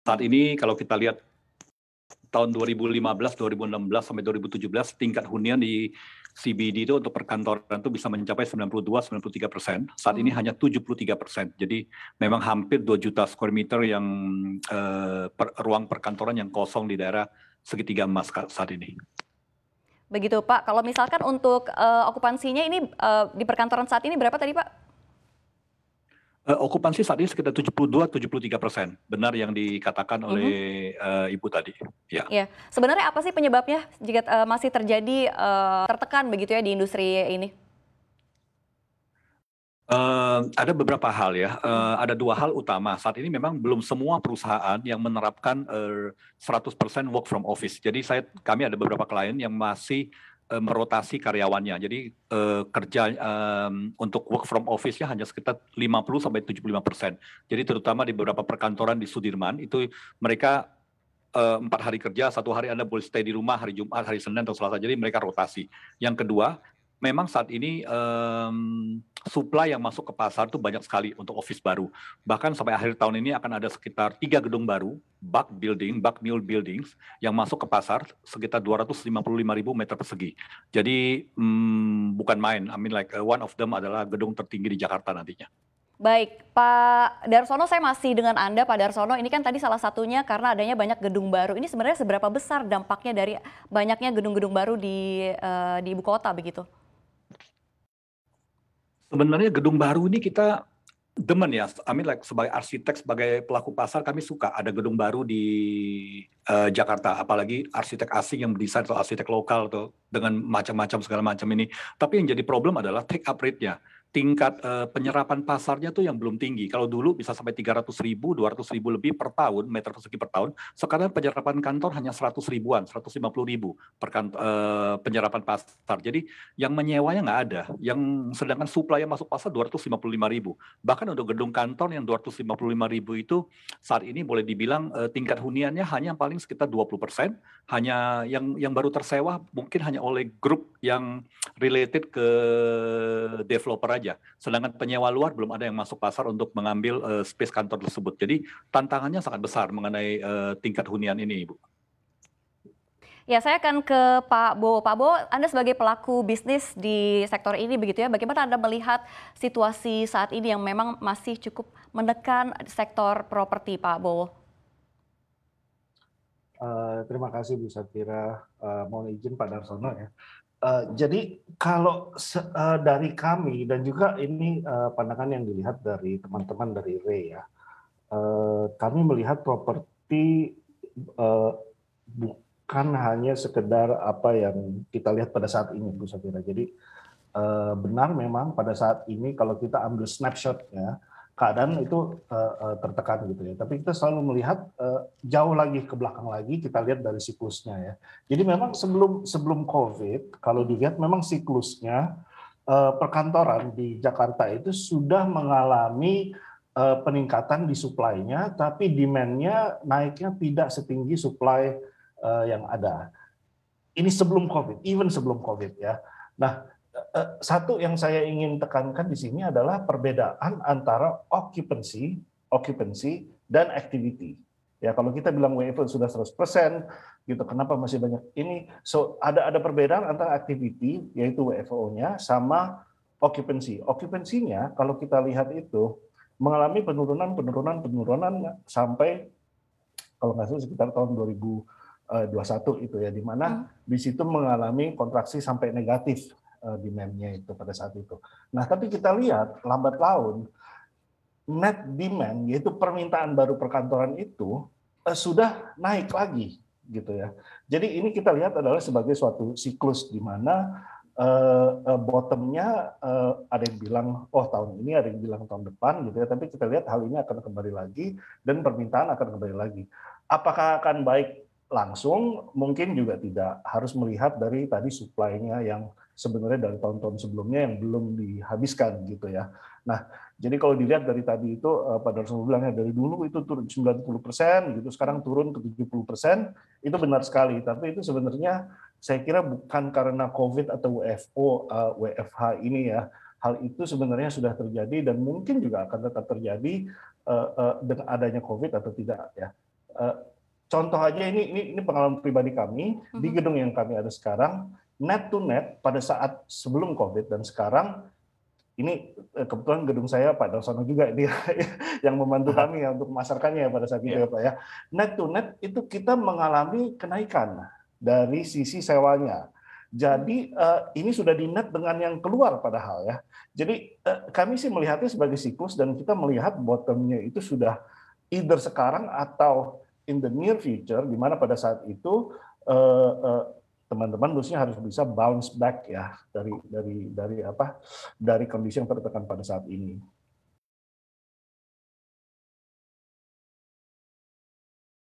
saat ini kalau kita lihat tahun 2015, 2016 sampai 2017 tingkat hunian di CBD itu untuk perkantoran itu bisa mencapai 92-93%. Saat ini hanya 73%. Jadi memang hampir 2 juta square meter yang ruang perkantoran yang kosong di daerah segitiga emas saat ini. Begitu Pak, kalau misalkan untuk okupansinya ini di perkantoran saat ini berapa tadi Pak? Okupansi saat ini sekitar 72-73%. Benar yang dikatakan oleh Ibu tadi. Ya. Ya, sebenarnya apa sih penyebabnya jika masih terjadi tertekan begitu ya di industri ini? Ada beberapa hal ya. Ada 2 hal utama. Saat ini memang belum semua perusahaan yang menerapkan 100% work from office. Jadi kami ada beberapa klien yang masih merotasi karyawannya. Jadi kerja untuk work from office-nya hanya sekitar 50-75%. Jadi terutama di beberapa perkantoran di Sudirman itu mereka 4 hari kerja, 1 hari Anda boleh stay di rumah, hari Jumat, hari Senin atau Selasa. Jadi mereka rotasi. Yang kedua, memang saat ini supply yang masuk ke pasar itu banyak sekali untuk office baru. Bahkan sampai akhir tahun ini akan ada sekitar 3 gedung baru, bulk mill buildings, yang masuk ke pasar sekitar 255.000 meter persegi. Jadi bukan main. I mean one of them adalah gedung tertinggi di Jakarta nantinya. Baik, Pak Darsono, saya masih dengan Anda, Pak Darsono. Ini kan tadi salah satunya karena adanya banyak gedung baru. Ini sebenarnya seberapa besar dampaknya dari banyaknya gedung-gedung baru di ibu kota begitu? Sebenarnya gedung baru ini kita demen ya. I mean sebagai arsitek, sebagai pelaku pasar kami suka ada gedung baru di Jakarta. Apalagi arsitek asing yang mendesain atau arsitek lokal tuh dengan macam-macam segala macam ini. Tapi yang jadi problem adalah take up rate-nya. Tingkat penyerapan pasarnya tuh yang belum tinggi. Kalau dulu bisa sampai 300.000, 200.000 lebih per tahun, meter persegi per tahun. Sekarang penyerapan kantor hanya 100 ribuan, 150.000 penyerapan pasar. Jadi yang menyewanya nggak ada. Yang sedangkan supply yang masuk pasar 255.000. Bahkan untuk gedung kantor yang 255.000 itu saat ini boleh dibilang tingkat huniannya hanya paling sekitar 20%. Hanya yang baru tersewa mungkin hanya oleh grup yang related ke developer aja. Sedangkan penyewa luar belum ada yang masuk pasar untuk mengambil space kantor tersebut. Jadi tantangannya sangat besar mengenai tingkat hunian ini, Ibu. Ya, saya akan ke Pak Bowo. Pak Bowo, Anda sebagai pelaku bisnis di sektor ini begitu ya, bagaimana Anda melihat situasi saat ini yang memang masih cukup menekan sektor properti, Pak Bowo? Terima kasih Bu Safira, mohon izin Pak Darsono ya. Jadi kalau dari kami dan juga ini pandangan yang dilihat dari teman-teman dari RE ya, kami melihat properti bukan hanya sekedar apa yang kita lihat pada saat ini Bu Safira. Jadi benar memang pada saat ini kalau kita ambil snapshot ya, keadaan itu tertekan gitu ya. Tapi kita selalu melihat jauh lagi ke belakang lagi, kita lihat dari siklusnya ya. Jadi memang sebelum COVID, kalau dilihat memang siklusnya perkantoran di Jakarta itu sudah mengalami peningkatan di supply-nya, tapi demand-nya naiknya tidak setinggi supply yang ada. Ini sebelum COVID, even sebelum COVID ya. Nah, satu yang saya ingin tekankan di sini adalah perbedaan antara occupancy dan activity. Ya, kalau kita bilang WFO sudah 100%, gitu, kenapa masih banyak ini? So ada perbedaan antara activity yaitu WFO-nya sama occupancy. Occupancy-nya kalau kita lihat itu mengalami penurunan sampai kalau nggak salah sekitar tahun 2021 itu ya, di mana di situ mengalami kontraksi sampai negatif demand-nya itu pada saat itu. Nah, tapi kita lihat lambat laun net demand yaitu permintaan baru perkantoran itu sudah naik lagi gitu ya. Jadi ini kita lihat adalah sebagai suatu siklus di mana bottomnya ada yang bilang oh tahun ini, ada yang bilang tahun depan gitu ya. Tapi kita lihat hal ini akan kembali lagi dan permintaan akan kembali lagi. Apakah akan baik langsung? Mungkin juga tidak. Harus melihat dari tadi supply-nya yang sebenarnya dari tahun-tahun sebelumnya yang belum dihabiskan gitu ya. Nah, jadi kalau dilihat dari tadi itu Pak Darsono bilangnya dari dulu itu turun 90% gitu, sekarang turun ke 70%, itu benar sekali. Tapi itu sebenarnya saya kira bukan karena COVID atau WFH ini ya. Hal itu sebenarnya sudah terjadi dan mungkin juga akan tetap terjadi dengan adanya COVID atau tidak ya. contoh aja ini pengalaman pribadi kami di gedung yang kami ada sekarang, net to net pada saat sebelum COVID dan sekarang ini kebetulan gedung saya Pak Darsono juga dia yang membantu kami ya untuk memasarkannya pada saat itu ya Pak ya. Net to net itu kita mengalami kenaikan dari sisi sewanya. Jadi ini sudah di net dengan yang keluar padahal ya. Jadi kami sih melihatnya sebagai siklus dan kita melihat bottomnya itu sudah either sekarang atau in the near future, di mana pada saat itu teman-teman harusnya harus bisa bounce back ya dari kondisi yang tertekan pada saat ini.